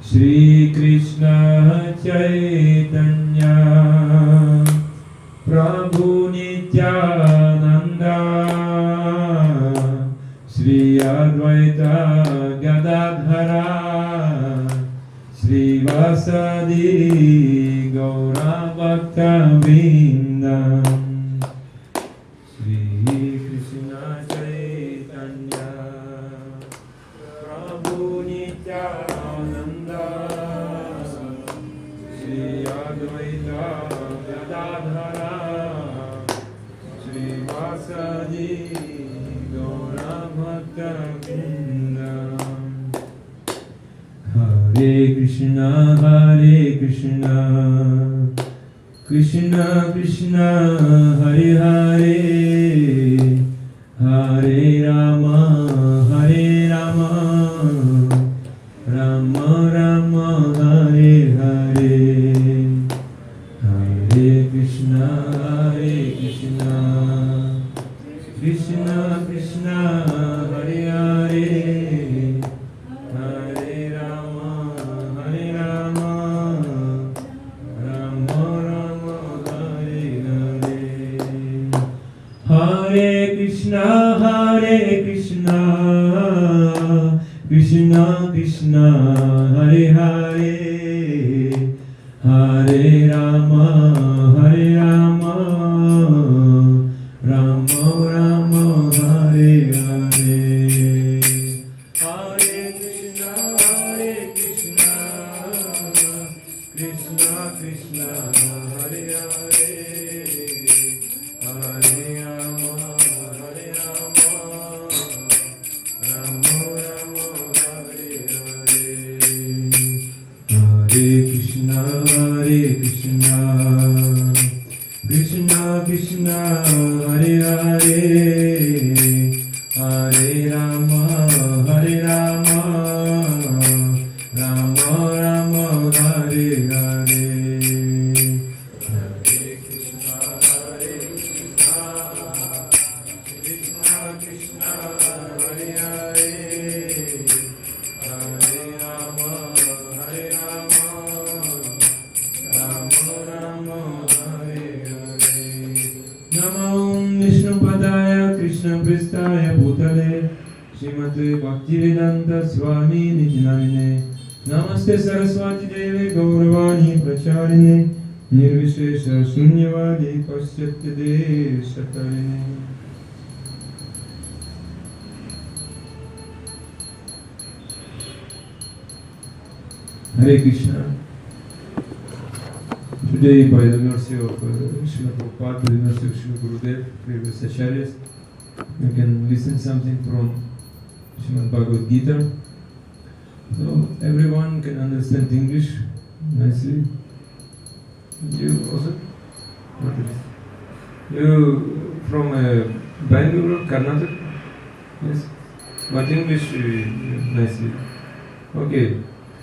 Shri Krishna Chaitanya Prabhu Nityananda Shri Advaita Gadadhara Shri Vasadi Gaura Bhakta Vindam Shri Krishna Chaitanya Prabhu Nityananda Shri Advaita Gadadhara Shri Vasadi Gaura Bhakta Vindam Hare Krishna, Krishna Krishna, Hare Hare, Hare Rama, Rama Rama, Hare Hare, Hare Krishna, Krishna Krishna, Hare Hare, Hare Rama, Rama Rama, Hare Hare. Hare Krishna, Krishna Krishna, Hare Hare, Hare Rama, Rama Rama, Hare Hare. Hare Krishna, Krishna Krishna, Hare Hare, Hare Rama, Rama Rama, Hare Hare. Hare Krishna, Krishna Krishna, Hare Hare, Hare Rama, Rama Rama, Hare Hare. Hare Krishna, Krishna Krishna, Hare Hare, Hare Rama, Rama Rama, Hare Hare. Namo Vishnupadaya Krishna Pristaya Bhutale Srimate Bhaktivedanta Swami Nityanamine Namaste Saraswati Devi Gauravani Pracharine Nirvishesha Shunyavadi Paschatya Deshatarine. Hare Krishna. Today, by the mercy of Srila Prabhupada, by the mercy of Srila Gurudev, previous acharyas, we can listen something from Srimad Bhagavad Gita. So everyone can understand English nicely. You also? What is it? You from Bangalore, Karnataka? Yes. But English nicely. Okay.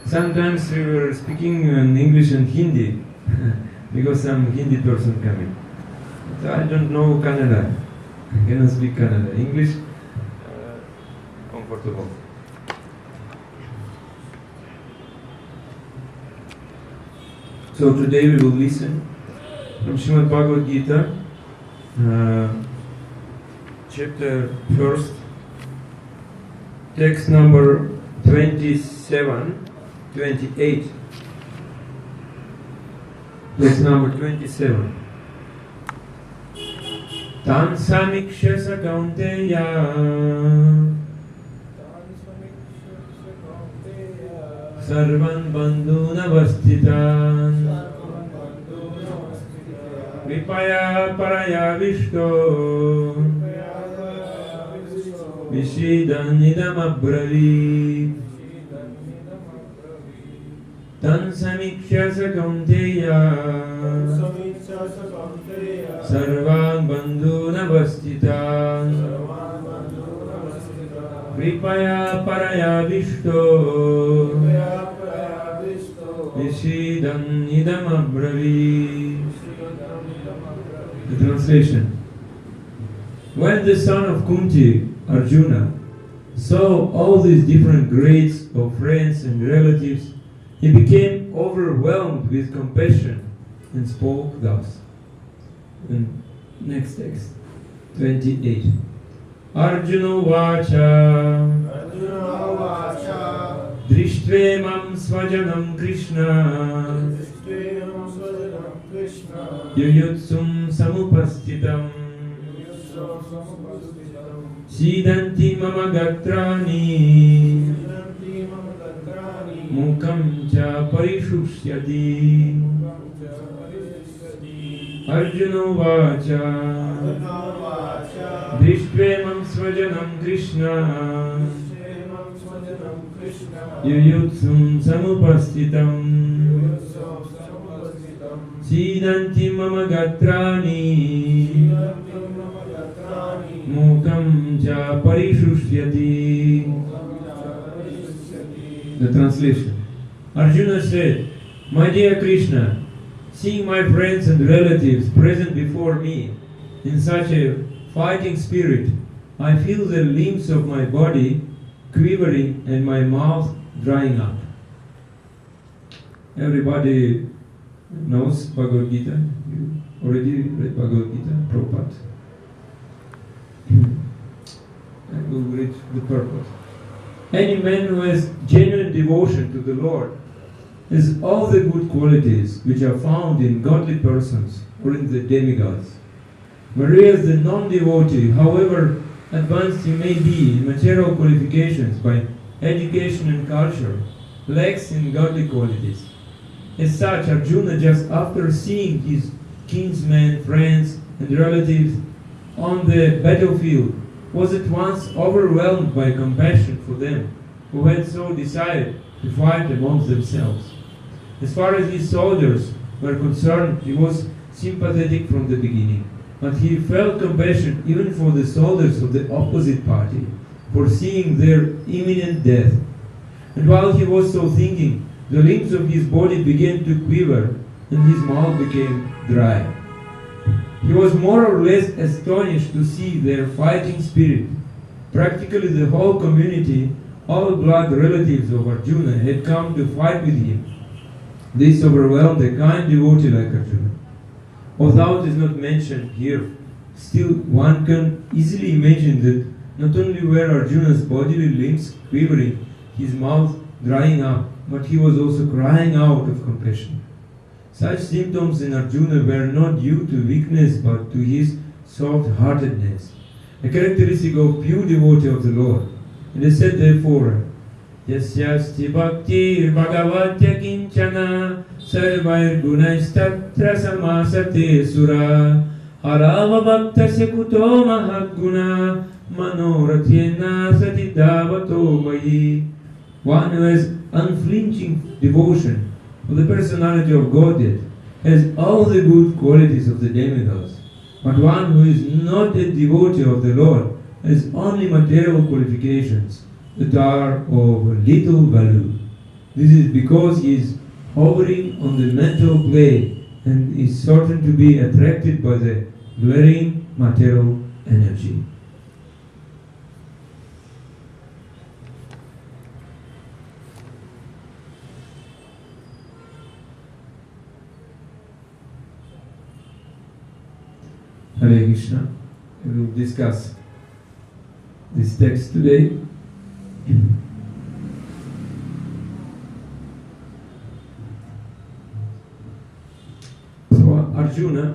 Sometimes we were speaking in English and Hindi because some Hindi person coming. So I don't know Kannada. I cannot speak Kannada. English, comfortable. So today we will listen from Srimad Bhagavad Gita, chapter 1st, text number 27, 28. Text number 27. Tan samikshya sa kaunteya sarvan bandhuna vastitan vipaya paraya vishto vishidan idam abravit. Tan samikshya sa kaunteya sarvan bandhuna vastitan kripaya paraya vishto vishidan idam abravit. The translation. When the son of Kunti, Arjuna, saw all these different grades of friends and relatives He became overwhelmed with compassion and spoke thus. And next text, 28. Arjuna vacha Drishtve svajanam Krishna Yuyutsum samupastitam Sidanti mama gatrani Mukam cha parishusyati Arjuna vacha Drishtve svajanam Krishna Yuyutsum samupastitam Sidanti mama gatrani Mukam cha parishusyati. The translation. Arjuna said, My dear Krishna, seeing my friends and relatives present before me in such a fighting spirit, I feel the limbs of my body quivering and my mouth drying up. Everybody knows Bhagavad Gita. You already read Bhagavad Gita, Prabhupada. I will read the purport. Any man who has genuine devotion to the Lord has all the good qualities which are found in godly persons or in the demigods. Whereas the non-devotee, however advanced he may be in material qualifications by education and culture, lacks in godly qualities. As such, Arjuna, just after seeing his kinsmen, friends, and relatives on the battlefield, was at once overwhelmed by compassion for them who had so decided to fight amongst themselves. As far as his soldiers were concerned, he was sympathetic from the beginning, but he felt compassion even for the soldiers of the opposite party, foreseeing their imminent death. And while he was so thinking, the limbs of his body began to quiver and his mouth became dry. He was more or less astonished to see their fighting spirit. Practically the whole community, all blood relatives of Arjuna, had come to fight with him. This overwhelmed a kind devotee like Arjuna. Although it is not mentioned here, still one can easily imagine that not only were Arjuna's bodily limbs quivering, his mouth drying up, but he was also crying out of compassion. Such symptoms in Arjuna were not due to weakness but to his soft-heartedness, a characteristic of pure devotee of the Lord. It is said therefore, Yasyasti bhaktir bhagavatya kinchana sarvair gunaistatra samasate sura harava bhaktasya kuto mahaguna manoratyena sati davato mayi. One who has unflinching devotion for the personality of Godhead has all the good qualities of the demigods, but one who is not a devotee of the Lord has only material qualifications that are of little value. This is because he is hovering on the mental plane and is certain to be attracted by the glaring material energy. Hare Krishna. We will discuss this text today. So Arjuna,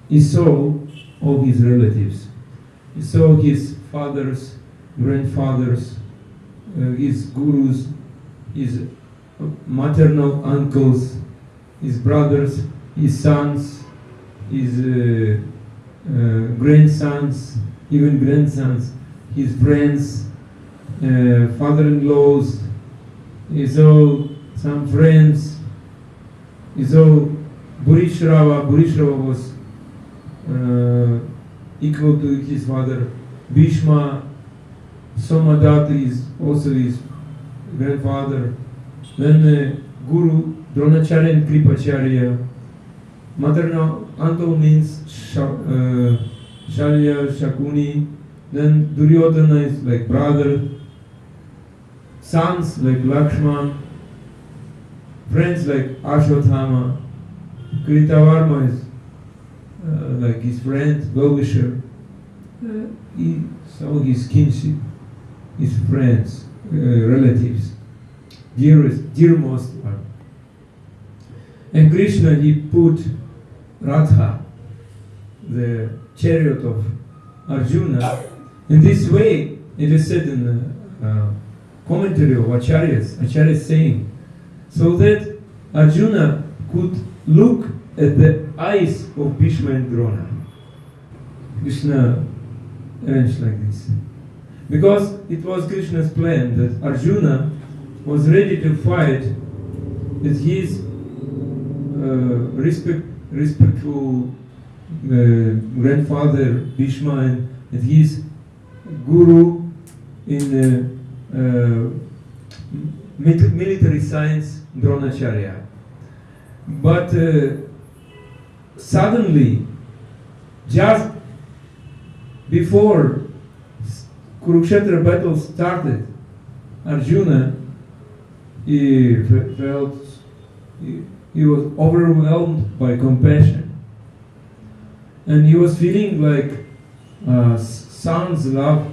he saw all his relatives. He saw his fathers, grandfathers, his gurus, his maternal uncles, his brothers, his sons, his grandsons, even grandsons, his friends, father-in-laws, he saw some friends, he saw Burishrava. Burishrava was equal to his father. Bhishma, Somadata is also his grandfather. Then Guru, Dronacharya and Kripacharya. Maternal uncle means Shalya, Shakuni. Then Duryodhana is like brother. sons like Lakshman, friends like Ashwatthama. Kritavarma is like his friend, well-wisher. He saw his kinship, his friends, relatives, dearmost one. And Krishna, he put Radha, the chariot of Arjuna. In this way, it is said in the commentary of Acharya saying, so that Arjuna could look at the eyes of Bhishma and Drona. Krishna arranged like this. Because it was Krishna's plan that Arjuna was ready to fight with his respectful grandfather Bhishma and his guru in military science Dronacharya. But suddenly, just before Kurukshetra battle started, Arjuna he felt he was overwhelmed by compassion, and he was feeling like sons love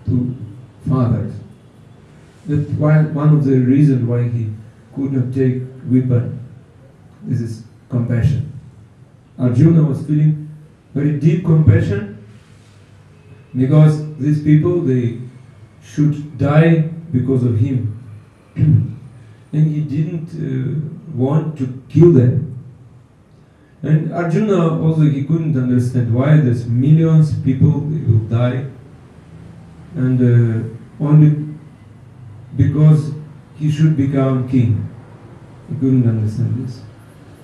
to fathers. That's one of the reasons why he could not take weapon. This is compassion. Arjuna was feeling very deep compassion because these people, they should die because of him. And he didn't want to kill them. And Arjuna also, he couldn't understand why there's millions of people they will die, and only because he should become king. He couldn't understand this.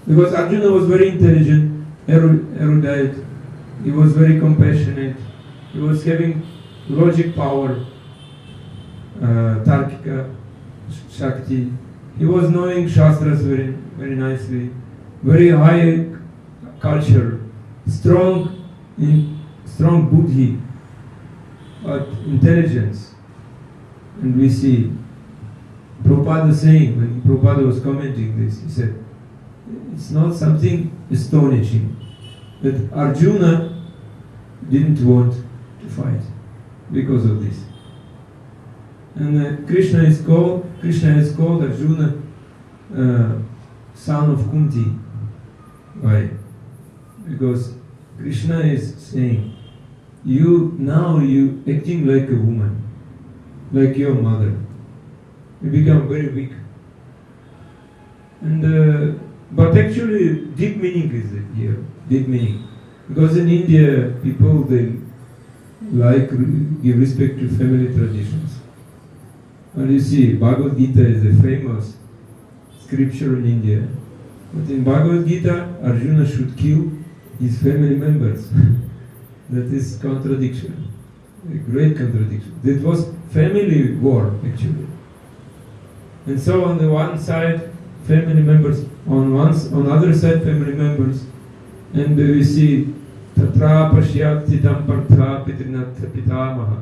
Because Arjuna was very intelligent, erudite, he was very compassionate, he was having logic power, Tarkika, Shakti. He was knowing Shastras very, very nicely, very high culture, strong buddhi, but intelligence. And we see Prabhupada saying, when Prabhupada was commenting this, he said, it's not something astonishing that Arjuna didn't want to fight because of this. And Krishna has called Arjuna son of Kunti. Why? Because Krishna is saying, you acting like a woman, like your mother. You become very weak. And but actually, deep meaning is here. Deep meaning, because in India, people they give respect to family traditions. And you see, Bhagavad Gita is a famous scripture in India. But in Bhagavad Gita, Arjuna should kill his family members. That is contradiction, a great contradiction. That was family war, actually. And so on the one side, family members, on other side, family members, and we see Tatra Pashyatitam Partha Pitrinatra Pitamaha.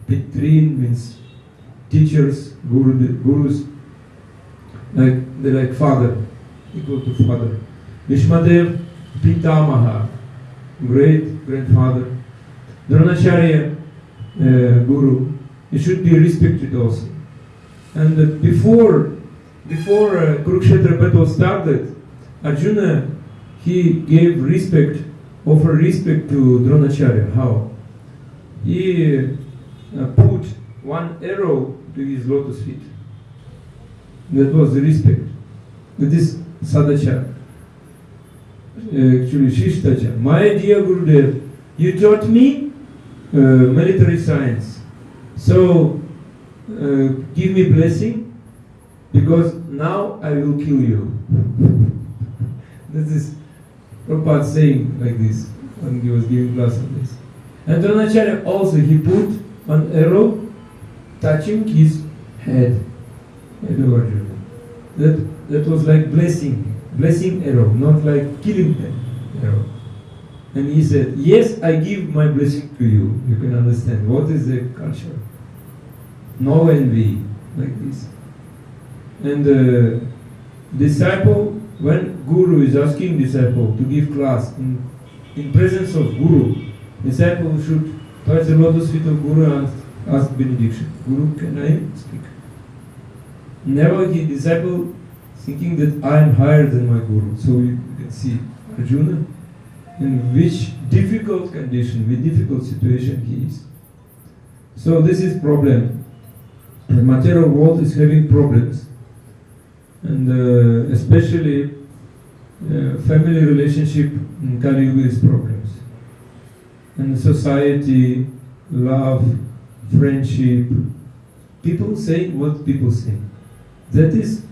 Pitrin means teachers, gurus, like father, equal to father. Bhishmadev Pitamaha, great grandfather. Dronacharya, guru, he should be respected also. And before Kurukshetra battle started, Arjuna, he gave offered respect to Dronacharya. How? He put one arrow to his lotus feet. That was the respect. That is Sadachar. Actually, Shishtacha. My dear Gurudev, you taught me military science. So, give me blessing, because now I will kill you. This is Prabhupada saying like this when he was giving class on this. And Dronacharya also, he put an arrow touching his head of Arjuna. That was like blessing arrow, not like killing arrow. And he said, yes, I give my blessing to you. You can understand what is the culture. No envy, like this. And disciple, when Guru is asking disciple to give class in presence of Guru, disciple should touch the lotus feet of Guru and ask benediction. Guru, can I speak? Never he disciple thinking that I am higher than my Guru. So you can see Arjuna in which difficult condition, with difficult situation he is. So this is problem. The material world is having problems, and especially family relationship in Kali Yuga is problems. And society, love, friendship, people say what people say. That is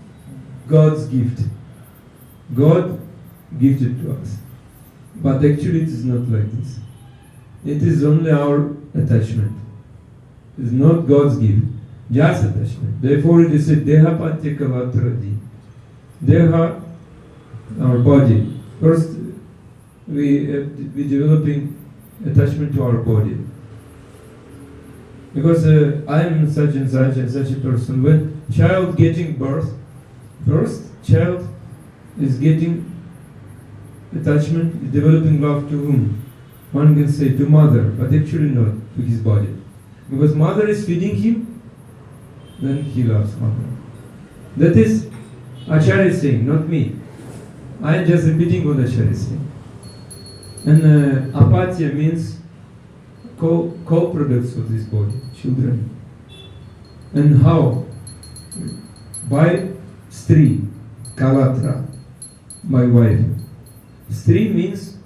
God's gift. God gifted to us. But actually it is not like this. It is only our attachment. It is not God's gift. Just attachment. Therefore it is said, Deha Patyakalatradi. Deha, our body. First, we developing attachment to our body. Because I am such and such a person. When child getting birth, first child is getting attachment, developing love to whom? One can say to mother, but actually not to his body. Because mother is feeding him, then he loves mother. That is Acharya saying, not me. I am just repeating what Acharya is saying. And apatya means co-products of this body, children. And how? By stri, kalatra, my wife. Stri means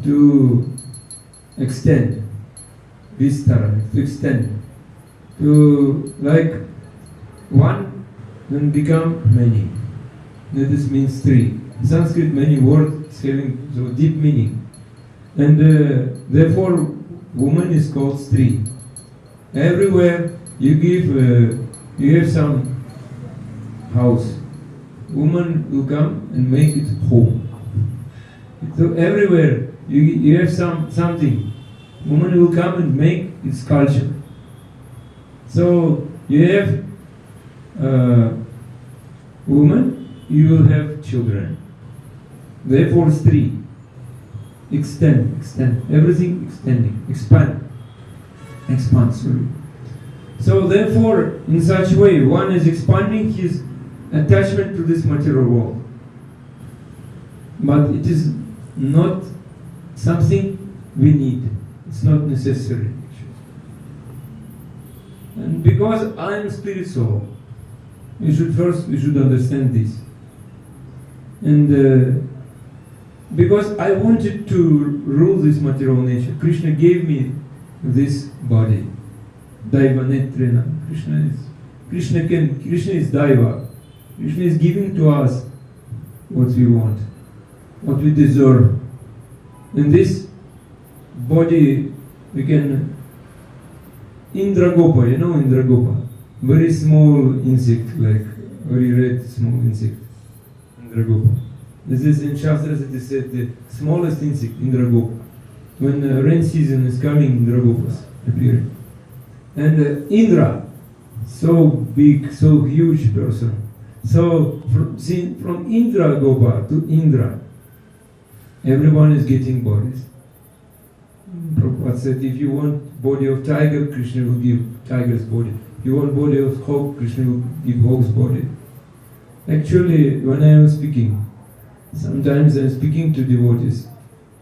to extend, vistara, to extend, to like one, then become many. That is means stri. In Sanskrit, many words having so deep meaning. And therefore, woman is called stri. Everywhere you give, you have some house, woman will come and make it home. So everywhere you have something, woman will come and make its culture. So you have woman, you will have children. Therefore, stri. Extend, everything extending, expand, sorry. So therefore, in such a way, one is expanding his attachment to this material world. But it is not something we need. It's not necessary. And because I am spirit soul, we should understand this. And because I wanted to rule this material nature, Krishna gave me this body. Daiva Netrena. Krishna is Daiva. Krishna is giving to us what we want, what we deserve. In this body, we can Indragopa, you know Indragopa? Very small insect, like very red small insect. Indragopa. This is in Shastras, it is said the smallest insect, Indragopa. When rain season is coming, Indragopas appear. And Indra, so big, so huge person. So from Indragopa to Indra, everyone is getting bodies. Prabhupada said, if you want body of tiger, Krishna will give tiger's body. If you want body of hawk, Krishna will give hawk's body. Actually, when I am speaking, sometimes I am speaking to devotees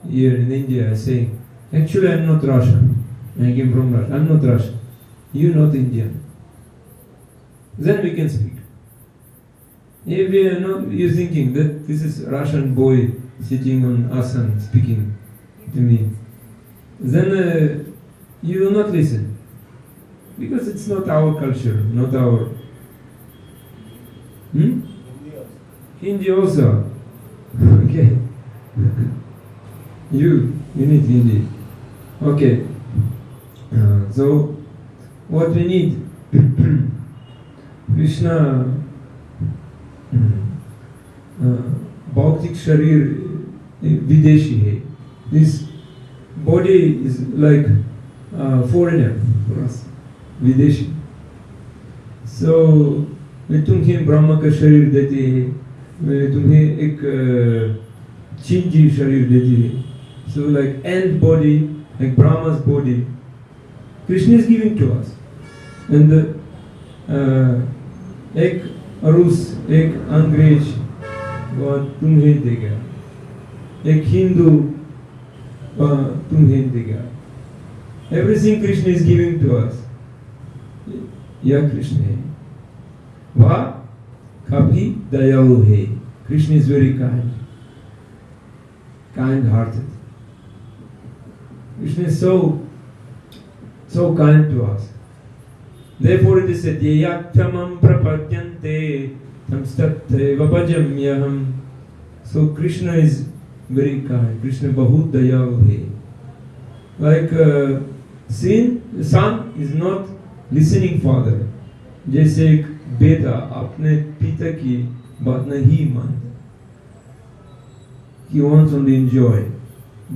here in India, I say, actually I am not Russian. I came from Russia. I am not Russian. You are not Indian. Then we can speak. If we are not, you are thinking that this is Russian boy sitting on asan speaking to me, then you will not listen. Because it's not our culture, not our... Hindi also. Okay. You need Hindi. Okay. So, what we need? Krishna Bhautik Sharir Videshi hai. This body is like foreigner for us. Videshi. So मैं तुम्हें ब्रह्मा का शरीर देती है, मैं तुम्हें एक चिंजी शरीर देती है. So like ant body, like Brahma's body, Krishna is giving to us. And एक रूस, एक अंग्रेज वो तुम्हें देगा, एक हिंदू तुम्हें देगा. Everything Krishna is giving to us. यह कृष्ण है. वह काफी दयालु है. Krishna is very kind-hearted. Krishna is so kind to us. Therefore it is said, Yayaktamam prapadyante tamstatteva bhajamyaham. So Krishna is very kind. Krishna bahut dayalu hai. Like son is not listening father. जैसे एक बेटा अपने पिता की बात नहीं मानता. He wants only enjoy.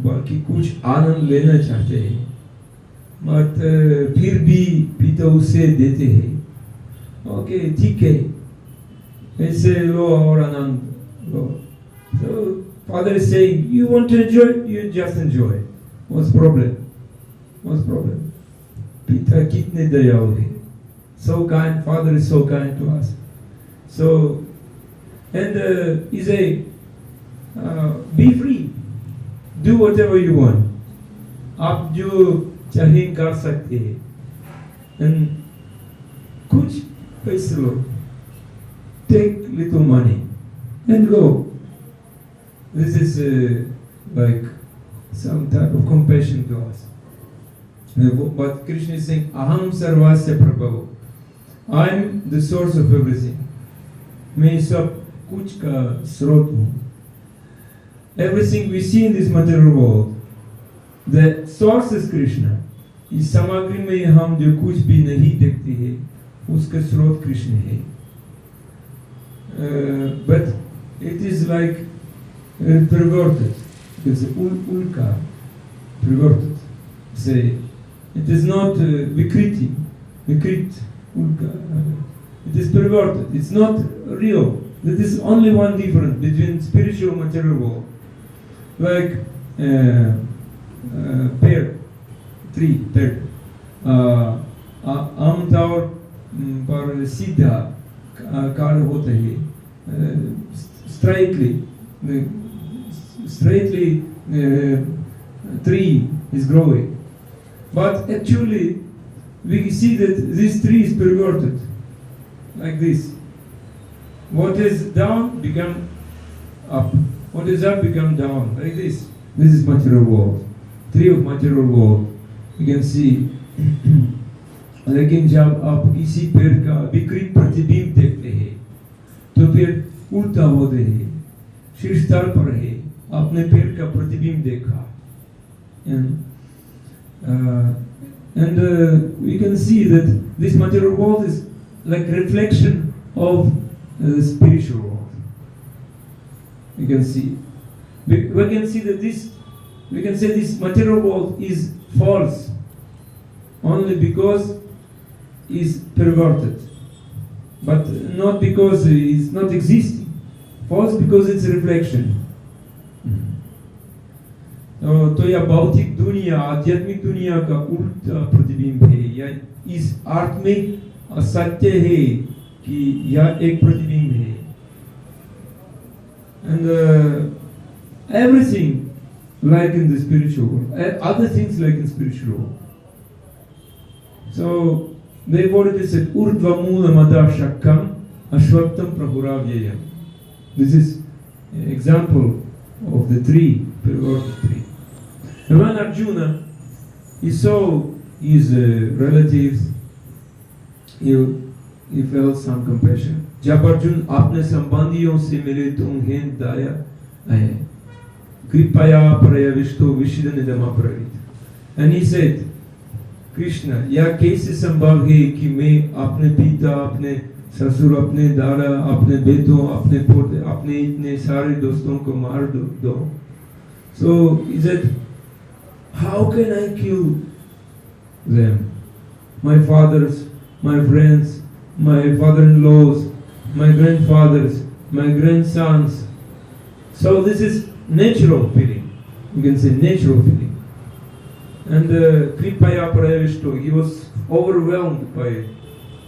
बाकी कुछ आनंद लेना चाहते हैं. but फिर भी पिता उसे देते हैं. ओके ठीक है, ऐसे लो और आनंद लो. So father is saying, you want to enjoy, you just enjoy. What's problem? पिता कितने दयालु हैं. So kind, father is so kind to us. So and he say, be free, do whatever you want. आप जो चाहे कर सकते हैं. And कुछ पैसे लो, take little money and go. This is like some type of compassion to us. But Krishna is saying, Aham Sarvasya Prabhu. I am the source of everything. मैं सब कुछ का स्रोत हूँ. Everything we see in this material world, the source is Krishna. इस सामग्री में हम जो कुछ भी नहीं देखते हैं, उसका स्रोत कृष्ण है. But it is like perverted. It's ulka, perverted. Say, it is not vikrit, ulka. It is perverted. It's not real. There is only one difference between spiritual and material world. Like pear, tree, pear. आमतौर पर सीधा car होता है. Straightly tree is growing. But actually, we see that this tree is perverted, like this. What is down become up. What is up become down, like this. This is material world. Tree of material world. You can see. लेकिन जब आप इसी पेड़ का विकृत प्रतिबिंब देखते हैं, तो पेड़ उल्टा होते हैं. शीर्ष स्तर पर है, आपने पेड़ का प्रतिबिंब देखा. And we can see that this material world is like reflection of the spiritual world. We can see. We can see that we can say this material world is false only because it's perverted, but not because it's not existing. False because it's a reflection. तो यह भौतिक दुनिया आध्यात्मिक दुनिया का उल्टा प्रतिबिंब है. या इस अर्थ में असत्य है कि यह एक प्रतिबिंब है. And everything like in the spiritual world, other things like in spiritual world. So therefore it is said, Urdhva Mula Madha Shakkam Ashwattam Prabhuravyayam. This is an example of the tree, perverted tree. And when Arjuna, he saw his relatives, he felt some compassion. जब अर्जुन अपने संबंधियों से मिले तो उन्हें दया आए. कृपया प्रयाविष्टो विषिदनिदमा प्रवीत. And he said, Krishna, यह कैसे संभव है कि मैं अपने पिता, अपने ससुर, अपने दादा, अपने बेटों, अपने पोते, अपने इतने सारे दोस्तों को मार दो. So he said, how can I kill them? My fathers, my friends, my father-in-laws, my grandfathers, my grandsons. So this is natural feeling. You can say natural feeling. And Kripaya Paravishto, he was overwhelmed by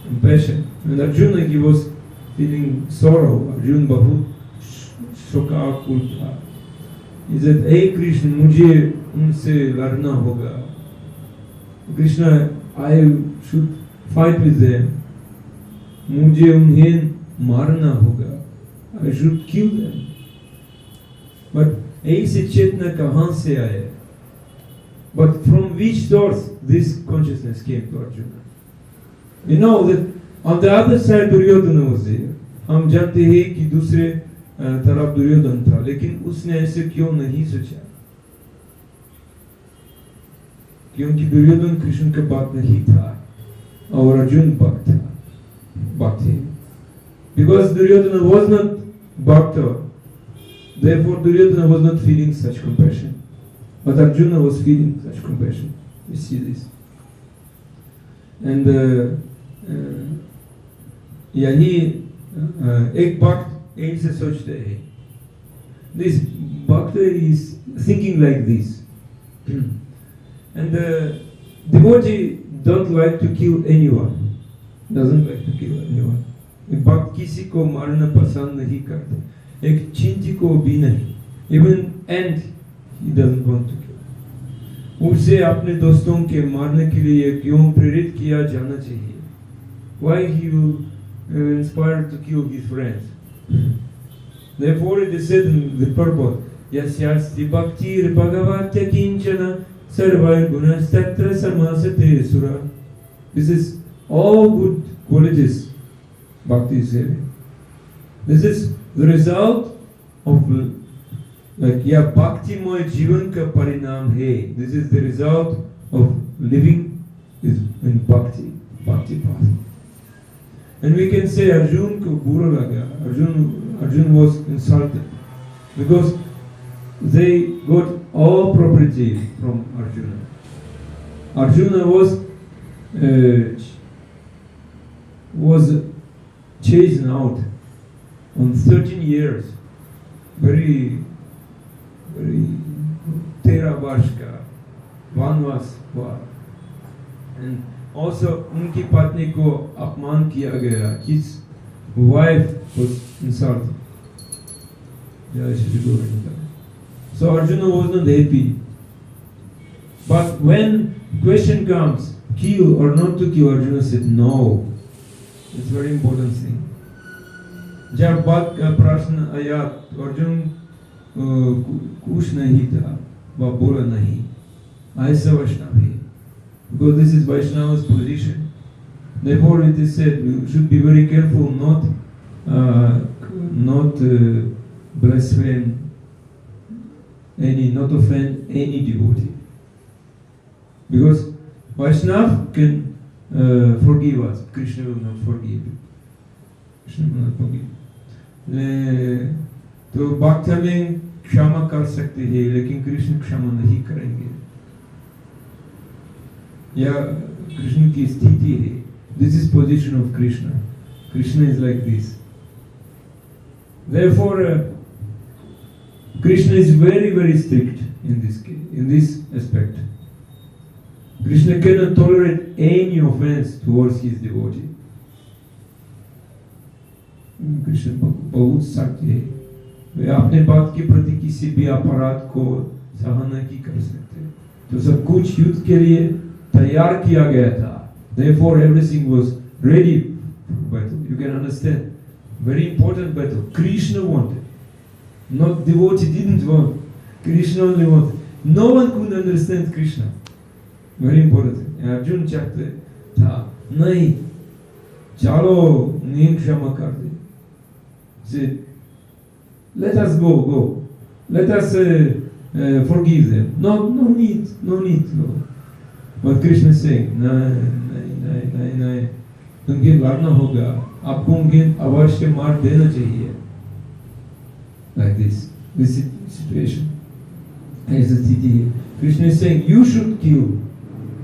compassion. And Arjuna, he was feeling sorrow. Arjuna Bahut Shokakul tha. He said, "Hey Krishna, mujhe unse ladna hoga. Krishna, I should fight with them. Mujhe unhen marna hoga. I should kill them. But aise Chetna kahan se aaya? But from which source this consciousness came to Arjuna? We know that on the other side Duryodhana was there. हम जानते हैं कि दूसरे तरफ दुर्योधन था, लेकिन उसने ऐसे क्यों नहीं सोचा? क्योंकि दुर्योधन कृष्ण का बात नहीं था और अर्जुन भक्त था, भक्त है. Because Duryodhana was not bhakta, therefore Duryodhana was not feeling such compassion. But Arjuna was feeling such compassion. You see this. And यही एक भक्त ऐसे सोचते हैं. This bhakta is thinking like this. And the devotee don't like to kill anyone. Doesn't like to kill anyone. भक्त किसी को मारना पसंद नहीं करते. एक चींटी को भी नहीं. Even ant he doesn't want to kill. उसे अपने दोस्तों के मारने के लिए क्यों प्रेरित किया जाना चाहिए? Why he will inspire to kill his friends? Therefore it is said in the purport, Yasyasti bhaktir bhagavatya kinchana sarva gunastatra samasate sura. This is all good qualities bhakti is having. This is the result of bhakti moy जीवन का परिणाम है. This is the result of living in bhakti path. And we can say Arjun ko bura laga. Arjun was insulted because they got all property from Arjuna. Arjuna was chased out on 13 years. Very 13 वर्ष का वनवास हुआ. And also उनकी पत्नी को अपमान किया गया. His wife was insulted. So Arjuna was not happy. But when question comes, kill or not to kill, Arjuna said no. It's a very important thing. जब बात का प्रश्न आया, अर्जुन कुछ नहीं था, वह बोला नहीं. ऐसा वैष्णव है. Because this is Vaishnava's position. Therefore it is said we should be very careful not blaspheme not offend any devotee. Because Vaishnava can forgive us. Krishna will not forgive. Krishna will not forgive. तो भक्त में क्षमा कर सकते हैं, लेकिन कृष्ण क्षमा नहीं करेंगे. या कृष्ण की स्थिति है. This is position of Krishna. Krishna is like this. Therefore, Krishna is very, very strict in this case, in this aspect. Krishna cannot tolerate any offense towards his devotee. Krishna बहुत सख्त है. वे अपने बात के प्रति किसी भी अपराध को सहन नहीं कर सकते. तो सब कुछ युद्ध के लिए तैयार किया गया था. Therefore everything was ready for battle. You can understand. Very important battle. Krishna wanted. Not devotee didn't want. Krishna only wanted. No one could understand Krishna. Very important. Arjuna चाहते था नहीं, चलो नींद क्षमा कर दे. Said, let us go. Let us forgive them. No need, no. But Krishna is saying, नहीं, उनके लड़ना होगा. आपको उनके अवश्य मार देना चाहिए. Like this situation. As a Krishna is saying, you should kill.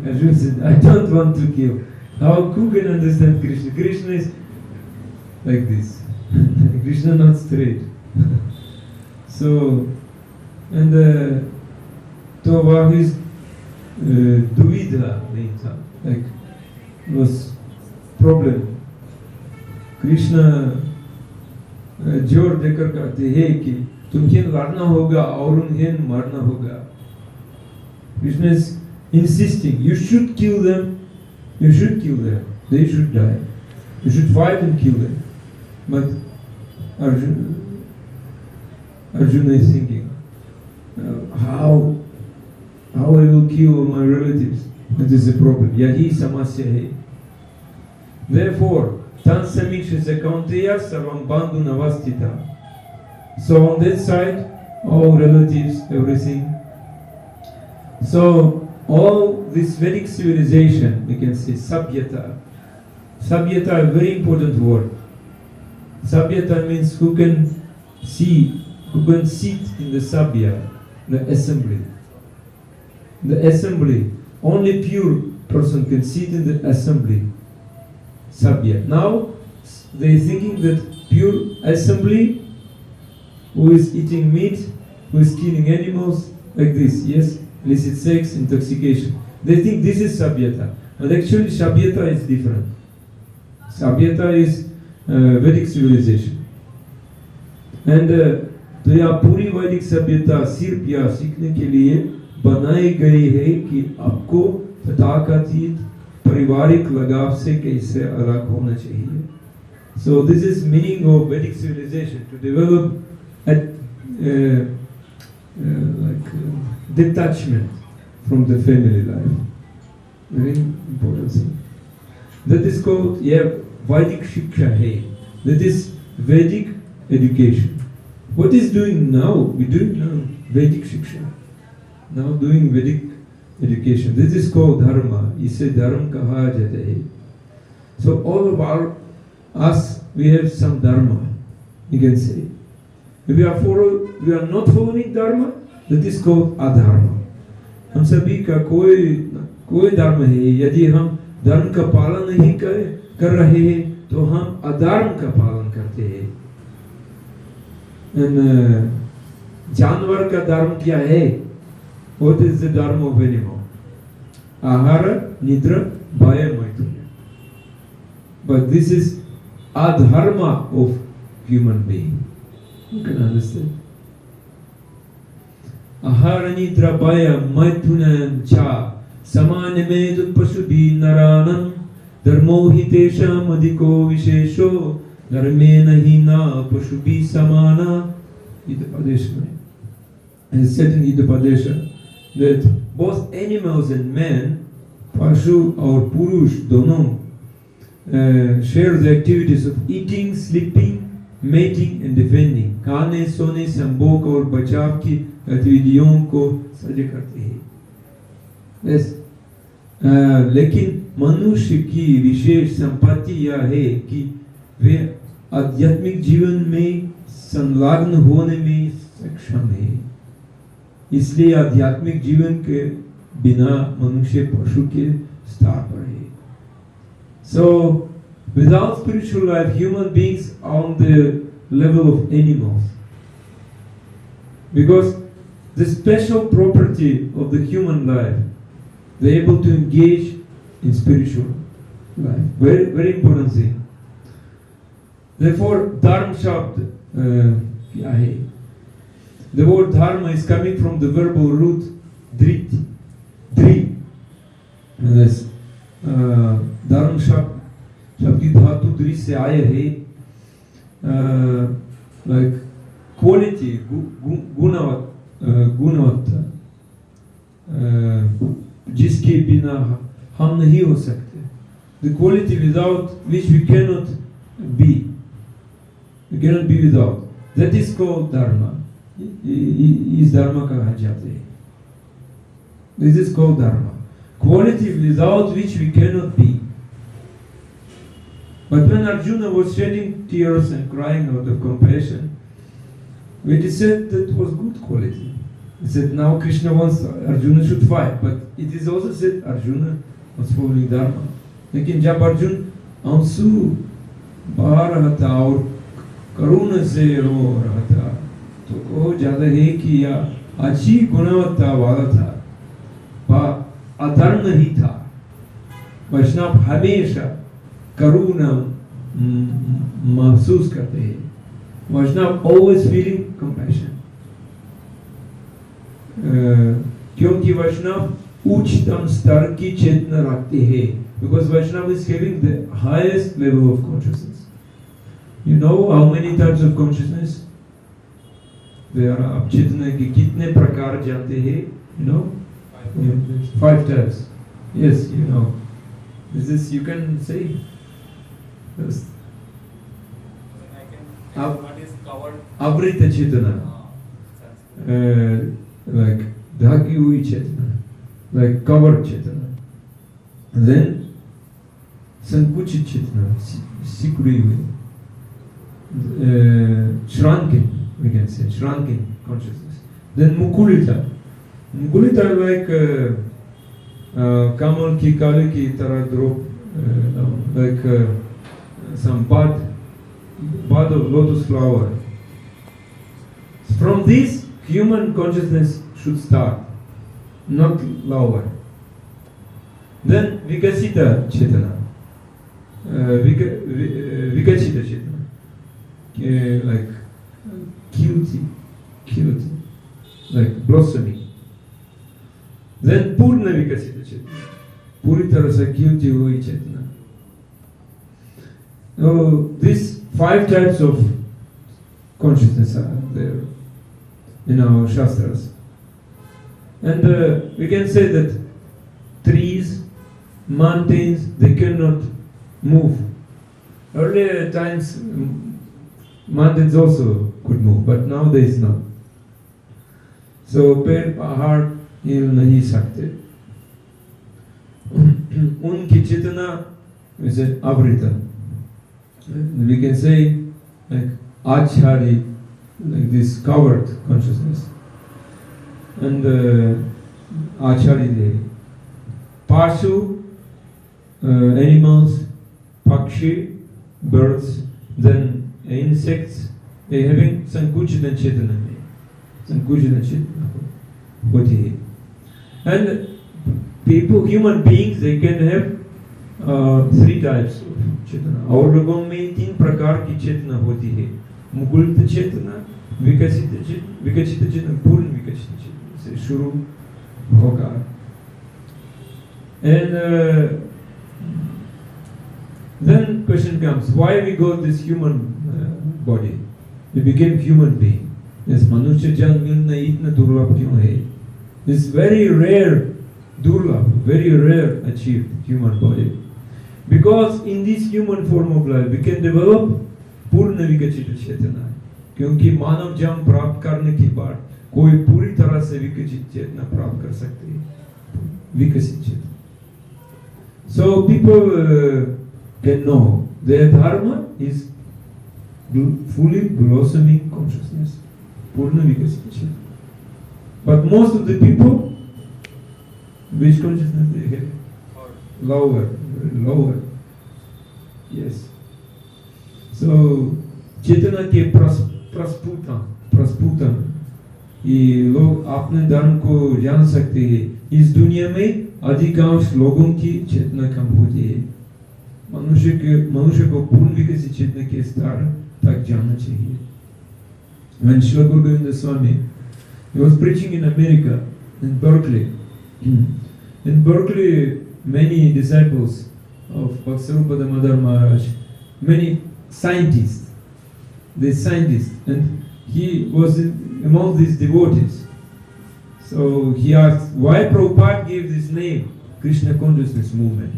Arjuna said, I don't want to kill. who can understand Krishna? Krishna is like this. Krishna not straight. So, and तो वह इस दुविधा नहीं था, like was problem. Krishna जोर देकर कहते हैं कि तुम्हें लड़ना होगा और उन्हें मरना होगा. Krishna is insisting, you should kill them, they should die, you should fight and kill them. But Arjuna is thinking, how I will kill my relatives? That is the problem. Yahi samasya hai. Therefore, tan samikshya kaunteya sarvam bandhu navastita. So on that side, all relatives, everything. So all this Vedic civilization, we can say Sabhyata. Sabhyata, a very important word. Sabhyata means who can sit in the Sabhya, the assembly. The assembly, only pure person can sit in the assembly. Sabhya. Now they are thinking that pure assembly, who is eating meat, who is killing animals, like this, yes, illicit sex, intoxication. They think this is Sabhyata. But actually Sabhyata is different. Sabhyata is Vedic civilization. And तो यह पूरी वैदिक सभ्यता सिर्फ यह सीखने के लिए बनाई गई है कि आपको तथाकथित पारिवारिक लगाव से कैसे अलग होना चाहिए. So this is meaning of Vedic civilization, to develop detachment from the family life. Very important thing. That is called Vedic Shiksha hai. That is Vedic education. What is doing now? We do now Vedic Shiksha. Now doing Vedic education. This is called Dharma. इसे धर्म कहा जाता है. So all of us, we have some Dharma, you can say. If we are not following Dharma, that is called Adharma. हम सभी का कोई धर्म है. यदि हम धर्म का पालन नहीं कर रहे हैं, तो हम अधर्म का पालन करते हैं. And जानवर का धर्म क्या है? What is the dharma of animal? Ahara, nidra, bhaya, maithulya. But this is adharma of human being. You can understand. Ahara, nidra, bhaya, maithulya, cha samaname pasubhi naranam dharmo hitesham adhiko vishesho dharme nahina pasubhi samana. Itapadesha. And said in Itapadesha that both animals and man, Pashu or Purush, dono, share the activities of eating, sleeping, mating and defending. खाने, सोने, संभोग और बचाव की गतिविधियों को साझा करते हैं. Yes. लेकिन मनुष्य की विशेष संपत्ति यह है कि वे आध्यात्मिक जीवन में संलग्न होने में सक्षम है. इसलिए आध्यात्मिक जीवन के बिना मनुष्य पशु के स्तर पर है. So without spiritual life, human beings are on the level of animals. Because the special property of the human life, they're able to engage in spiritual life. Very, very important thing. Therefore, Dharma Shabd, kya hai? The word dharma is coming from the verbal root drit, dri. Yes. Dharma Shabd dhatu dri se aaya hai. Like quality, गुणवत्ता, जिसके बिना हम नहीं हो सकते. The quality without which we cannot be. We cannot be without. That is called dharma. इस धर्म कहा जाता है. This is called dharma. Quality without which we cannot be. But when Arjuna was shedding tears and crying out of compassion, it is said that was good quality. It said now Krishna wants Arjuna should fight, but it is also said Arjuna was following dharma. लेकिन जब अर्जुन आंसू बहा रहा था और करुण से रो रहा था तो वो ज्यादा है कि यह अच्छी गुणवत्ता वाला था, वह अधर्म ही था। वैष्णव हमेशा करुणा महसूस करते हैं। वैष्णव always feeling compassion, क्योंकि वैष्णव उच्चतम स्तर की चेतना रखते हैं। Because Vaishnava is having the highest level of consciousness. You know how many types of consciousness there are? आप चेतना के कितने प्रकार जानते हैं? You know? 5 types. Yes, you know. Is this you can say? Yes. What is covered? Avrita Chetana. Like dhaki hui Chetana. Like covered Chetana. Then Sankuchit Chetana, secretly shrunken, we can say, shrunken consciousness. Then Mukulita. Mukulita like Kamal ki Kali ki tarah drop, like some bud of lotus flower. From this, human consciousness should start, not lower. Then Vikasita Chetana. Vikachita Chetana, like cute, like blossoming. Then Purna Vikasita Chetana, Puri tarah se cute hui Chetana. So these 5 types of consciousness are there in our Shastras. And we can say that trees, mountains, they cannot move. Earlier times, mountains also could move, but nowadays not. So, पेड़ पहाड़ हिल नहीं सकते। उनकी चेतना वैसे आवृता. We can say like achari, like this covered consciousness, and achari devi. Pashu, animals, pakshi, birds, then insects, they having sankuchita chetana. Sankuchita chetana hoti hai. And people, human beings, they can have 3 types of chetana. और लोगों में 3 प्रकार की चेतना होती है. मुकुलित चेतना, विकसित चेतना, पूर्ण विकसित चेतना से शुरू होगा. And then question comes, why we got this human body? We became human being. This मनुष्य जन्म मिलना इतना दुर्लभ क्यों है? This very rare, दुर्लभ, very rare achieved human body. Because in this human form of life we can develop पूर्ण विकसित चेतना. क्योंकि मानव जन्म प्राप्त करने के बाद कोई पूरी तरह से विकसित चेतना प्राप्त कर सकते हैं. विकसित चेतना. So people can know their dharma is fully blossoming consciousness, purna vikasita chetana. But most of the people, which consciousness they have? Lower. Yes. So चेतना के प्रस्फुटन ये लोग अपने धर्म को जान सकते हैं. इस दुनिया में अधिकांश लोगों की चेतना कम होती है. मनुष्य को पूर्ण विकसित चेतना के स्तर तक जाना चाहिए. When Srila Guru Govinda Swami, he was preaching in America, in Berkeley. In Berkeley, many disciples of Bhaksarupa Damodar Maharaj, many scientists, and he was among these devotees. So he asked, why Prabhupada gave this name, Krishna Consciousness Movement?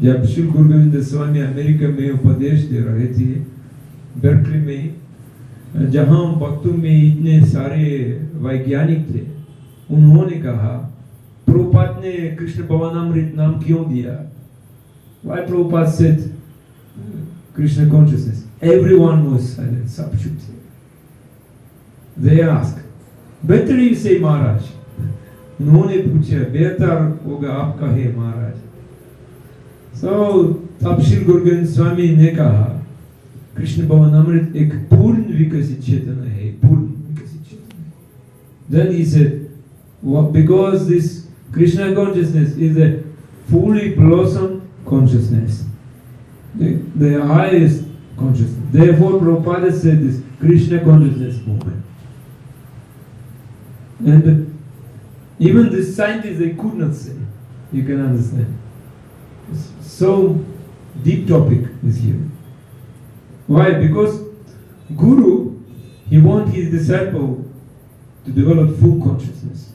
जब श्री गुरु गोविंद स्वामी America में उपदेश दे रहे थे, Berkeley में, जहां भक्तों में इतने सारे वैज्ञानिक थे, उन्होंने कहा, प्रभुपाद ने कृष्ण भवनामृत नाम क्यों दिया? Why Prabhupada said Krishna consciousness? Everyone was silent, substitute. They asked, better you say Maharaj. उन्होंने पूछा, बेहतर होगा आप कहे महाराज. So तब श्री गुरु गोविंद स्वामी ने कहा कृष्ण भवन अमृत एक पूर्ण विकसित चेतना है, पूर्ण विकसित चेतना। Then he said, because this Krishna consciousness is a fully blossomed consciousness, the highest consciousness. Therefore, Prabhupada said this Krishna consciousness movement. And even the scientists, they could not say. You can understand. So deep topic is here. Why? Because Guru, he wants his disciple to develop full consciousness.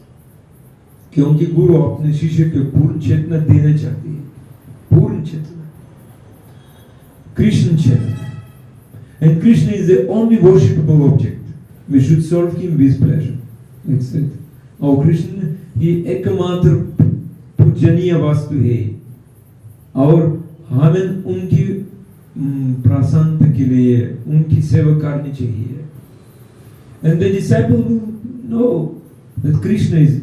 क्योंकि गुरु अपने शिष्य को पूर्ण चेतना देना चाहती है, पूर्ण चेतना, Krishna Chetna. And Krishna is the only worshipable object. We should serve him with pleasure. That's it. और कृष्ण ये एकमात्र पूजनीय वस्तु है और हमें उनकी प्रसन्नता के लिए उनकी सेवा करनी चाहिए. And the disciple will know that Krishna is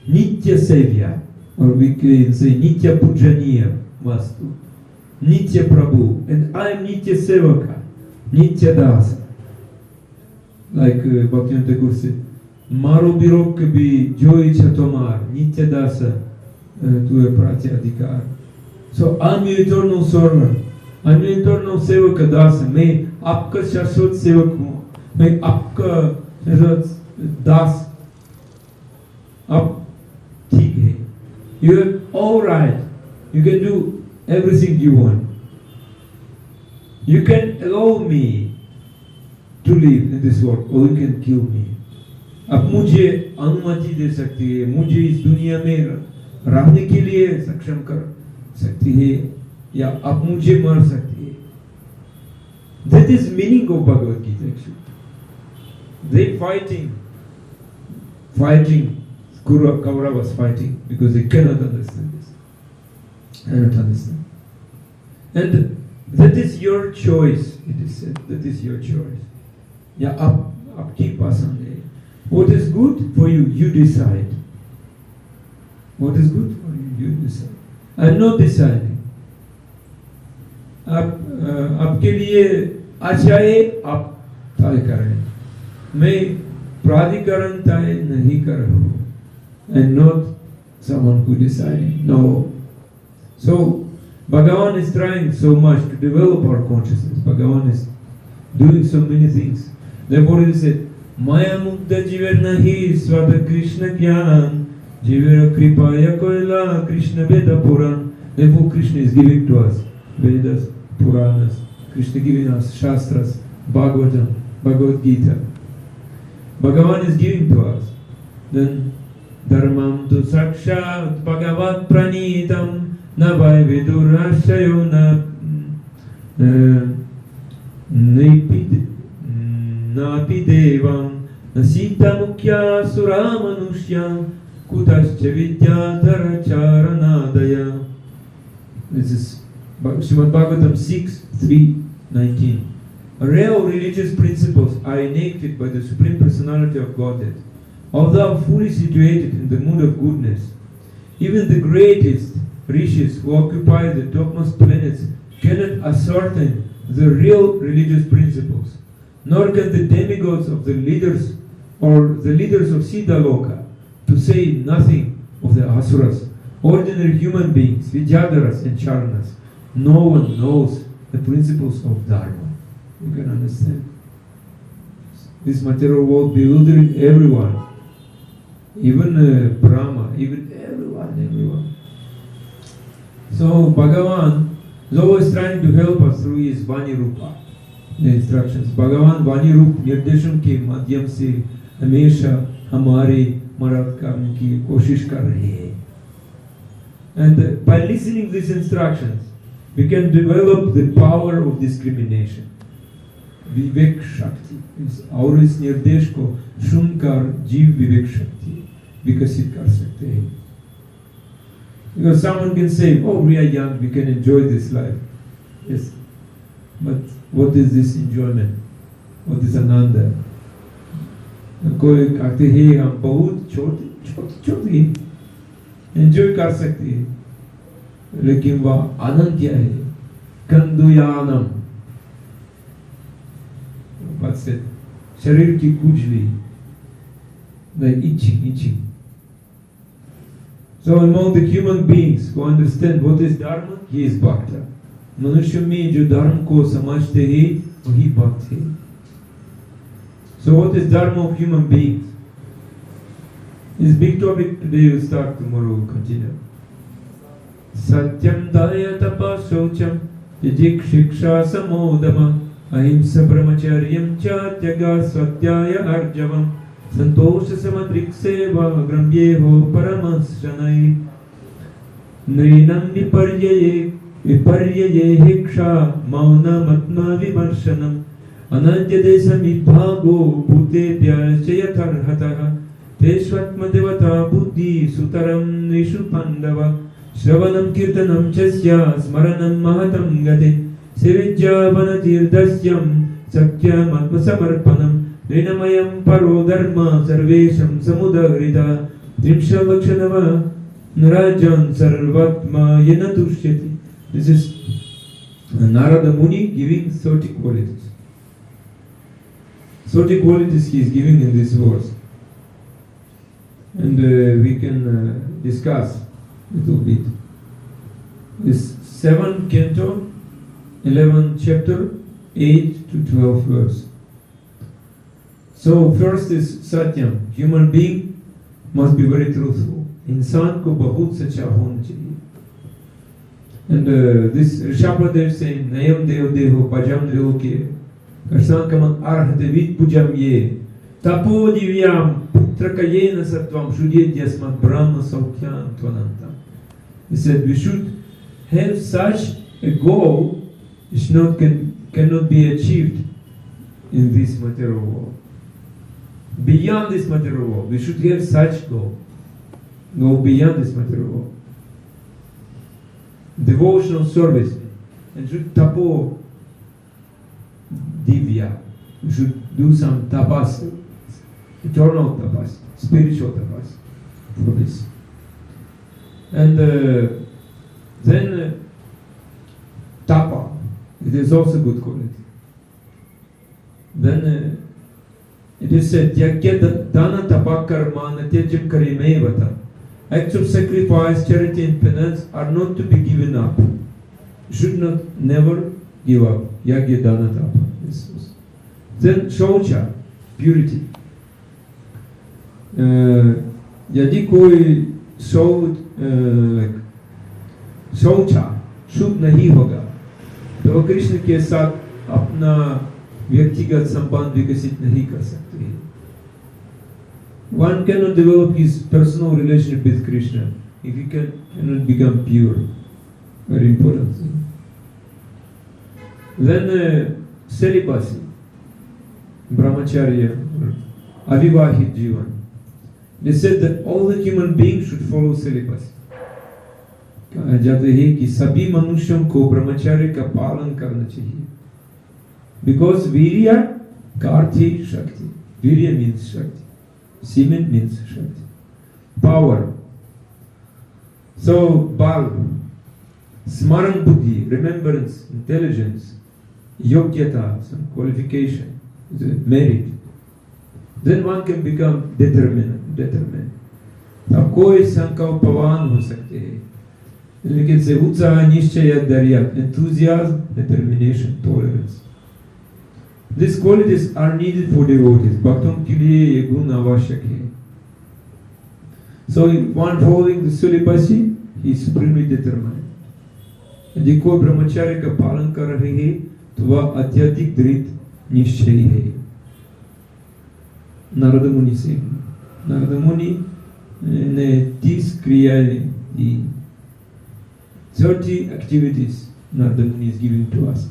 Nitya Sevya, or we can say Nitya Pujaniya Vastu, Nitya Prabhu, and I am Nitya Sevaka, Nitya Dasa. Like Bhaktivinoda Thakur said, Maro birok kabhi jo ichha tomar, Nitya Dasa tu pratya adhikar. So I am your eternal servant, I am your eternal Sevaka Dasa, मैं आपका शाश्वत सेवक हूँ, मैं आपका दास. आप ठीक है, you are all right, you can do everything you want, you can allow me to live in this world or you can kill me. आप मुझे अनुमति दे सकती है, मुझे इस दुनिया में रहने के लिए सक्षम कर सकती है या आप मुझे मार सकती है. That is meaning of Bhagavad Gita actually. They fighting. Kaurava was fighting because they cannot understand this. Cannot understand. And that is your choice, it is said. That is your choice. Yeah, आपकी पसंद है. What is good for you, you decide. What is good for you, you decide. I am not deciding. आपके लिए अच्छा है, आप तय करें. मैं प्राधिकरण तय नहीं कर रहा हूँ. And not someone who deciding. No. So Bhagavan is trying so much to develop our consciousness. Bhagavan is doing so many things. Therefore he said, Maya mukta jiver nahi svata Krishna jnana jiver kripaya koila Krishna Veda Puran. Therefore Krishna is giving to us Vedas, Puranas. Krishna giving us Shastras, Bhagavatam, Bhagavad Gita. Bhagavan is giving to us. Then Dharmam tu sakshat bhagavat pranitam navai vidurashayo napi devam nasita mukhya suramanushya kutascha vidyadhara charanadaya. This is Srimad Bhagavatam 6:3-19. Real religious principles are enacted by the Supreme Personality of Godhead. Although fully situated in the mood of goodness, even the greatest rishis who occupy the topmost planets cannot ascertain the real religious principles, nor can the demigods of the leaders or the leaders of Siddhaloka, to say nothing of the asuras, ordinary human beings, Vidyadharas and Charanas. No one knows the principles of Dharma. You can understand. This material world bewildering everyone. Even Brahma, even everyone. So Bhagavan is always trying to help us through his Vani Rupa, the instructions. Bhagavan Vani Rup निर्देशन के माध्यम से हमेशा हमारी मदद करने की कोशिश कर रहे हैं. And by listening these instructions, we can develop the power of discrimination. विवेक शक्ति. और इस निर्देश को सुनकर जीव विवेक शक्ति विकसित कर सकते हैं. Because someone can say, oh, we are young, we can enjoy this life. Yes. But what is this enjoyment? What is ananda? कोई कहते हैं हम बहुत छोटी enjoy कर सकते हैं. लेकिन वह आनंद क्या है? कंदुयानम, पद से शरीर की कुचली, the itching. So among the human beings who understand what is dharma, he is bhakta. मनुष्य में जो धर्म को समझते हैं वही भक्त है. So what is dharma of human beings? This big topic today will start, tomorrow will continue. Satyam daya tapa shaucham yajik shiksha samodama ahimsa brahmacharyam cha tyaga swatyaya arjavam संतोष समद्रिक सेवा ग्रम्येहो परमंशनैः नृणं विपर्यये हिक्षा मौनमत्मा विमर्शनम् अनन्यदेशमिद्भागो भूतेभ्यश्च यथार्हतः तेष्वत्मदेवता बुद्धि सुतरं निषु पाण्डव श्रवणं कीर्तनं च स्यात् स्मरणं महतं गते सेविज्यवनतीर्थस्यं सख्यमात्मसमर्पणम् ऋणमयं परो धर्म सर्वेषां समुदहृता त्रिंशलक्षणव नराजन् सर्वात्मा येन तुष्यति. This is Narada Muni giving 30 qualities. 30 qualities he is giving in this verse. And we can discuss a little bit. This 7th canto, 11th chapter, 8 to 12 verse. So first is Satyam. Human being must be very truthful. इंसान को बहुत सच्चा होना चाहिए. And this Rishabhadev saying, Nayam Dev Deho Pajam Loke Karsan Kaman Arhate Vid Pujam Ye Tapo Divyam Putrakayena Sattvam Shudyet Yasmat Brahma Saukyam Tvanantam. He said we should have such a goal which cannot be achieved in this material world. Beyond this material world, we should have such goal. Go beyond this material world. Devotional service. And should tapo divya. We should do some tapas, eternal tapas, spiritual tapas for this. And then tapa. It is also good quality. Then it is said, Yagya dana tapa karma natyajam karimevata. Acts of sacrifice, charity and penance are not to be given up. You should never give up. Yagya dana tapa. Then shaucha, purity. यदि कोई शौचा शुभ नहीं होगा तो कृष्ण के साथ अपना व्यक्तिगत संबंध विकसित नहीं कर सकते. One cannot develop his personal relationship with Krishna if he cannot become pure. Very important thing. Then celibacy, brahmacharya, avivahit jivan. They said that all the human beings should follow celibacy. कहा जाता है कि सभी मनुष्यों को ब्रह्मचर्य का पालन करना चाहिए. Because virya karthi shakti. Virya means shakti. Semen means shakti. Power. So bal, smaran buddhi, remembrance, intelligence, yogyata, some qualification, merit. Then one can become determined. अब कोई संकल्पवान हो सकते हैं, लेकिन से उत्साह, निश्चय, धैर्य, enthusiasm, determination, tolerance. These qualities are needed for devotees. भक्तों के लिए ये गुण आवश्यक है. So one following the celibacy, he is supremely determined. यदि कोई ब्रह्मचर्य का पालन कर रहे हैं, तो वह अत्यधिक दृढ़ निश्चयी है. नारद मुनि से, नारद मुनि ने 30 क्रियाएं दी. 30 activities Narada Muni is giving to us.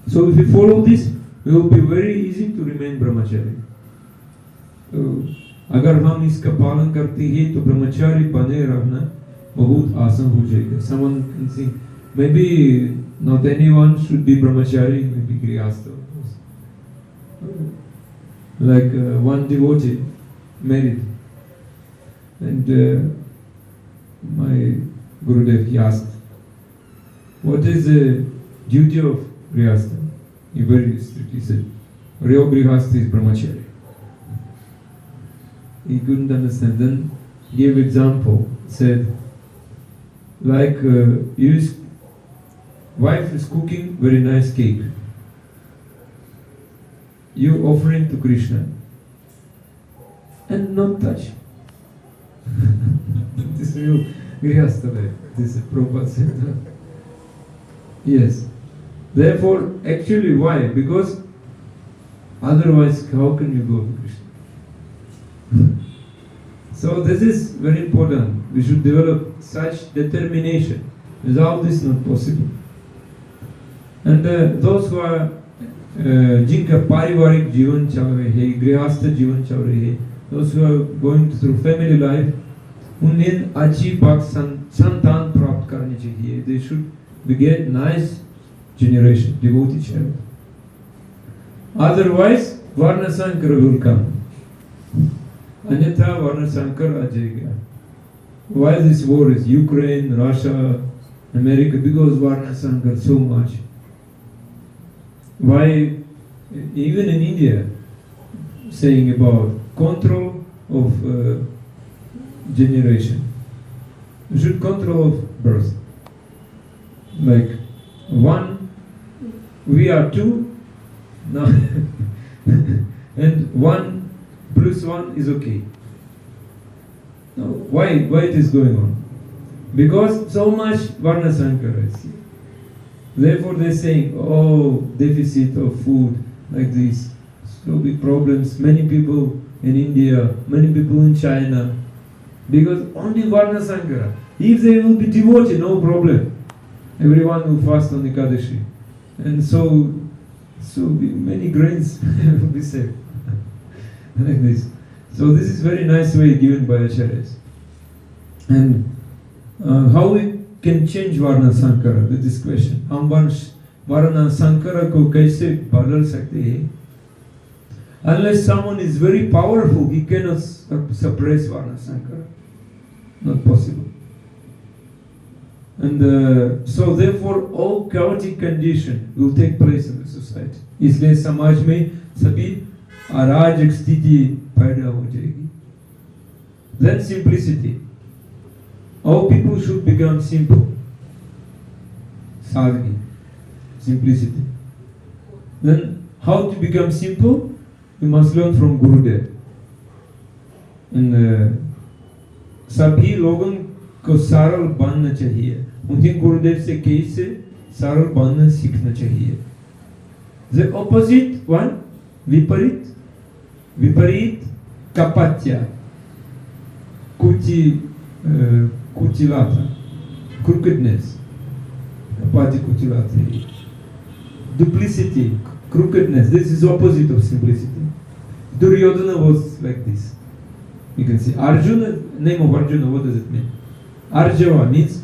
So if we follow this, it will be very easy to remain brahmachari. अगर हम इसका पालन करते हैं तो ब्रह्मचारी बने रहना बहुत आसान हो जाएगा. Someone can think, maybe not anyone should be brahmachari, maybe grihastha. Like one devotee married, and my Gurudev, he asked, what is the duty of Grihastha? He very strictly said, real Grihastha is brahmachari. He couldn't understand. Then he gave example, said, like wife is cooking very nice cake. You offering to Krishna and not touch. This is real Grihastha life. This is Prabhupada said. Yes. Therefore, actually why? Because otherwise how can you go to Krishna? So this is very important. We should develop such determination. Without this not possible. And those who are जिनका पारिवारिक जीवन चल रहे हैं, गृहस्थ जीवन चल रहे हैं, those who are going through family life, उन्हें अच्छी बात संतान प्राप्त करनी चाहिए. They should beget nice generation, devotee child. Otherwise, Varna Sankara will come. Anyatha Varna Sankara आ जाएगा. Why this war is Ukraine, Russia, America? Because Varna Sankara so much. Why even in India saying about control of generation, you should control of birth. Like one, we are two now, and 1 + 1 is okay. Now, why it is going on? Because so much Varna Sankara is here. Therefore they are saying, oh, deficit of food, like this, so big problems, many people in India, many people in China, because only Varna Sankara. If they will be devotee, no problem. Everyone will fast on Ekadashi. And so many grains will be saved. Like this. So this is very nice way given by Acharyas. And how we can change Varna Sankara with this question? हम Varna Sankara को कैसे बदल सकते हैं? Unless someone is very powerful, he cannot suppress Varna Sankara. Not possible. And so therefore all chaotic condition will take place in the society. इसलिए समाज में सभी अराजक स्थिति पैदा हो जाएगी. Then simplicity. All people should become simple. Sadhana, simplicity. Then how to become simple? We must learn from Gurudev. And सभी लोगों को सरल बनना चाहिए. उन्हें गुरुदेव से कैसे सरल बनना सीखना चाहिए. The opposite one, viparit kapatya, kutilata, crookedness, kapati kutilata, duplicity, crookedness. This is opposite of simplicity. Duryodhana was like this. You can see Arjuna, name of Arjuna, what does it mean? Arjava means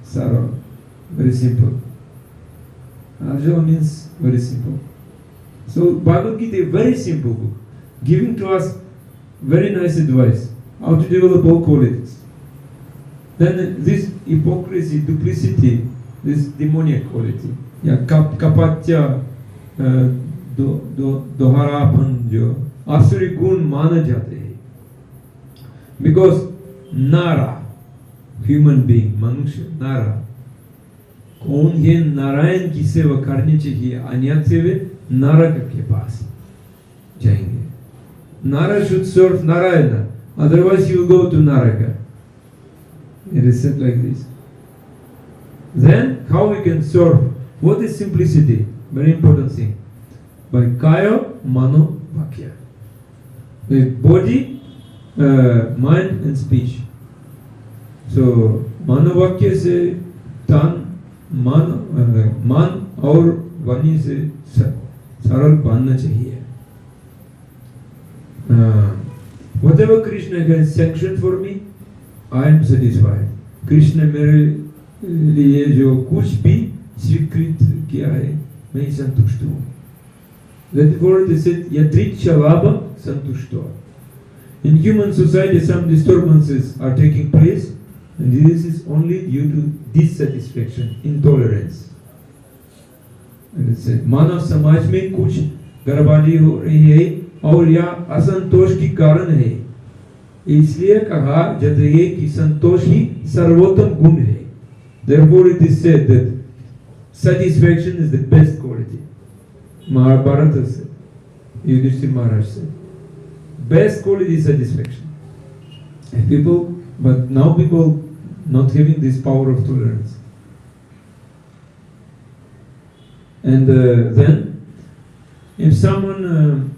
sarva, very simple. Arjava means very simple. So Bhagavad Gita is a very simple book, giving to us very nice advice, how to develop all qualities. Then this hypocrisy, duplicity, this demoniac quality, kapatya, दोहरापन जो आसुरी गुण माना जाते हैं. Because Nara, human being, मनुष्य, Nara, उन्हें नारायण की सेवा करनी चाहिए, अन्यथा वे नरक के पास जाएंगे. Nara should serve Narayana, otherwise he will go to Naraka. It is said like this. Then how we can serve? What is simplicity? Very important thing. By kaya, mano, vakya. The body, mind and speech. So mano vakya se tan, man और वाणी से सरल बनना चाहिए. Whatever Krishna can sanction for me, I am satisfied. Krishna मेरे लिए जो कुछ भी स्वीकृत किया है, मैं संतुष्ट हूँ. Therefore they said yadriksha labha santushto. In human society some disturbances are taking place And this is only due to dissatisfaction, intolerance. And it said, मानव समाज में कुछ गड़बड़ी हो रही है और यह असंतोष की कारण है। इसलिए कहा जाता है कि संतोष ही सर्वोत्तम गुण है। Therefore it is said that satisfaction is the best quality. Mahabharata said, Yudhishthira Maharaj said, best quality is satisfaction. And but now people not having this power of tolerance. And then, if someone,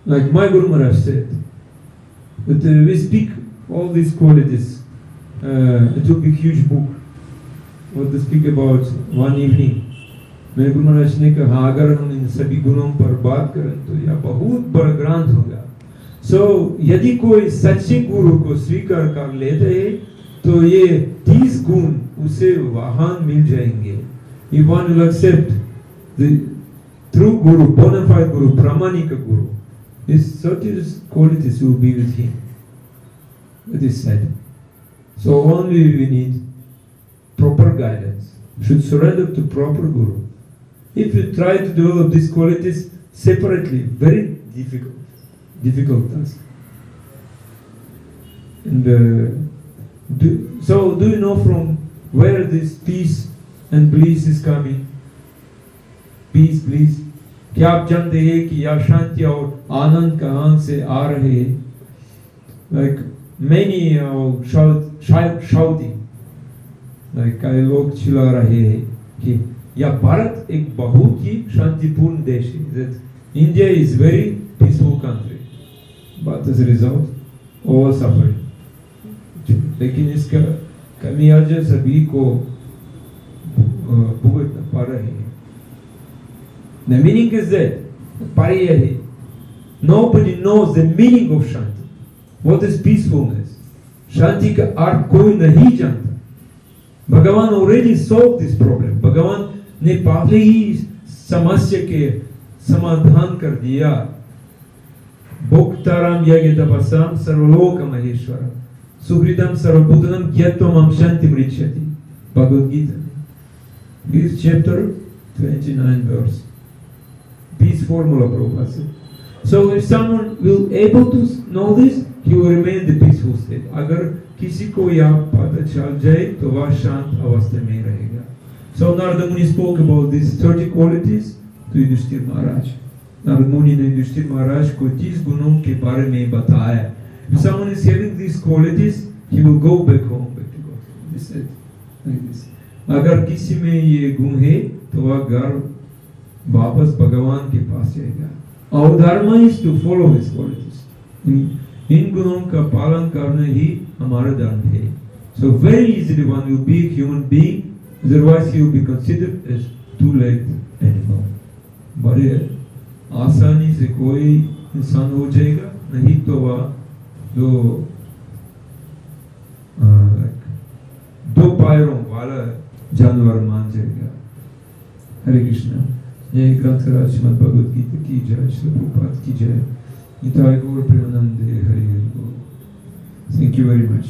like my Guru Maharaj said, that we speak all these qualities, it will be a huge book. What to speak about one evening. मेरे गुरु महाराज ने कहा अगर हम इन सभी गुणों पर बात करें तो यह बहुत बड़ा ग्रंथ होगा। So यदि कोई सच्चे गुरु को स्वीकार कर लेते हैं तो ये 30 गुण उसे वाहन मिल जाएंगे। If one will accept the true guru, bona fide guru, pramanika guru, these certain qualities will be with him. It is said. So only we need proper guidance. Should surrender to proper guru. If you try to develop these qualities separately, very difficult task. And do you know from where this peace and bliss is coming? Peace, bliss. क्या आप जानते हैं कि यह शांति और आनंद कहाँ से आ रहे हैं? Like many shouting, like कई लोग चिल्ला रहे हैं कि यह भारत एक बहुत ही शांतिपूर्ण देश है। That India is very peaceful country, but as a result, all suffering. लेकिन इसका कमियां सभी को भुगतना पड़ रही है। The meaning is that pariyah. Nobody knows the meaning of Shanti. What is peacefulness? Shanti का अर्थ कोई नहीं जानता। भगवान already solved this problem. भगवान ने पहले ही समस्या के समाधान कर दिया। भोक्ताराम यज्ञतपसाम सर्वलोक महेश्वरम सुहृदम सर्वभूतनम ज्ञात्वम शांति मृच्छति। Bhagavad Gita. This chapter 29 verse. Peace formula Prabhupada said. So if someone will able to know this, he will remain in the peaceful state. अगर किसी को यह पता चल जाए तो वह शांत अवस्था में रहेगा। So Narada Muni spoke about these 30 qualities to Yudhishthira Maharaj. Narada Muni ने Yudhishthira Maharaj को 30 गुणों के बारे में बताया। If someone is having these qualities, he will go back home, back to God. He said like this. अगर किसी में ये गुण है तो वह घर वापस भगवान के पास जाएगा। Our dharma is to follow his qualities. इन गुणों का पालन करना ही हमारा धर्म है। So very easily one will be a human being, otherwise he will be considered as two-legged animal. बड़े आसानी से कोई इंसान हो जाएगा, नहीं तो वह दो पैरों वाला जानवर मान जाएगा। हरे कृष्णा। जय ग्रंथराज श्रीमद् भगवद गीता की जय, श्री प्रभुपाद की जय। निताय गौर प्रेमानंदे हरि हरि बोल। Thank you very much.